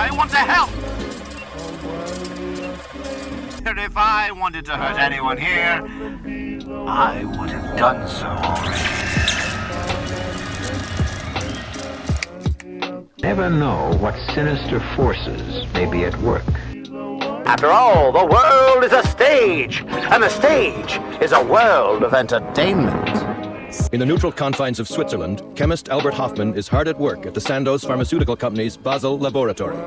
I want to help. And if I wanted to hurt anyone here, I would have done so already. Never know what sinister forces may be at work. After all, the world is a stage, and the stage is a world of entertainment. In the neutral confines of Switzerland, chemist Albert Hofmann is hard at work at the Sandoz Pharmaceutical Company's Basel laboratory.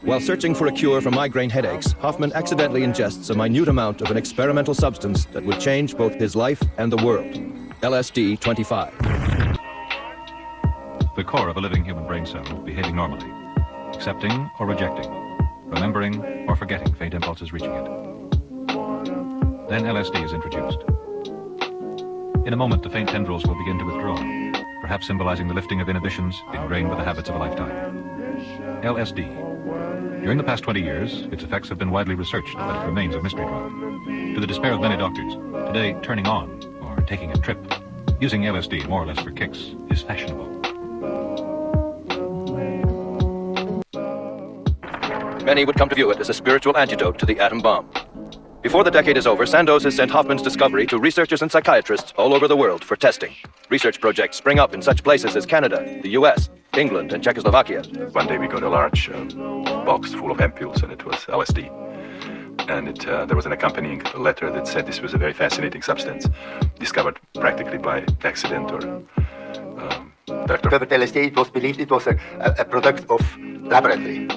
While searching for a cure for migraine headaches, Hofmann accidentally ingests a minute amount of an experimental substance that would change both his life and the world. LSD-25. The core of a living human brain cell behaving normally, accepting or rejecting, remembering or forgetting faint impulses reaching it. Then LSD is introduced. In a moment, the faint tendrils will begin to withdraw, perhaps symbolizing the lifting of inhibitions ingrained with the habits of a lifetime. LSD. During the past 20 years, its effects have been widely researched, but it remains a mystery drug. To the despair of many doctors, today turning on, or taking a trip, using LSD more or less for kicks, is fashionable. Many would come to view it as a spiritual antidote to the atom bomb. Before the decade is over, Sandoz has sent Hofmann's discovery to researchers and psychiatrists all over the world for testing. Research projects spring up in such places as Canada, the U.S., England, and Czechoslovakia. One day we got a large box full of ampules, and it was LSD. And there was an accompanying letter that said this was a very fascinating substance, discovered practically by accident or doctor. Discovered LSD, it was believed it was a product of laboratory.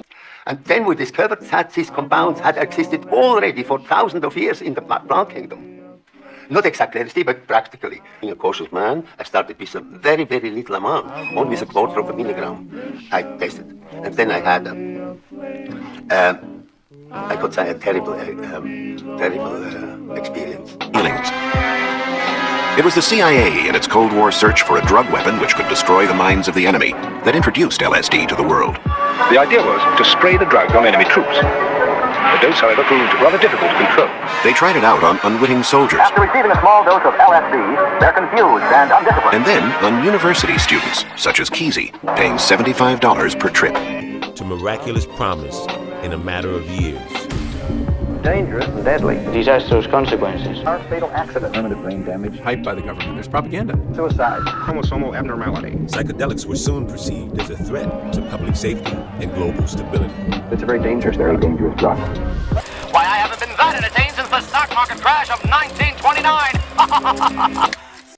And then we discovered that these compounds had existed already for thousands of years in the plant kingdom. Not exactly LSD, but practically. Being a cautious man, I started with a very, very little amount, only with a quarter of a milligram. I tested. And then I had, I could say, a terrible experience. Feelings. It was the CIA in its Cold War search for a drug weapon which could destroy the minds of the enemy that introduced LSD to the world. The idea was to spray the drug on enemy troops. The dose, however, proved rather difficult to control. They tried it out on unwitting soldiers. After receiving a small dose of LSD, they're confused and undisciplined. And then on university students, such as Kesey, paying $75 per trip. To miraculous promise in a matter of years. Dangerous and deadly. Disastrous consequences. Our fatal accident. Permanent brain damage. Hyped by the government. There's propaganda. Suicide. Chromosomal abnormality. Psychedelics were soon perceived as a threat to public safety and global stability. It's a very dangerous drug. Why, I haven't been that entertained since the stock market crash of 1929.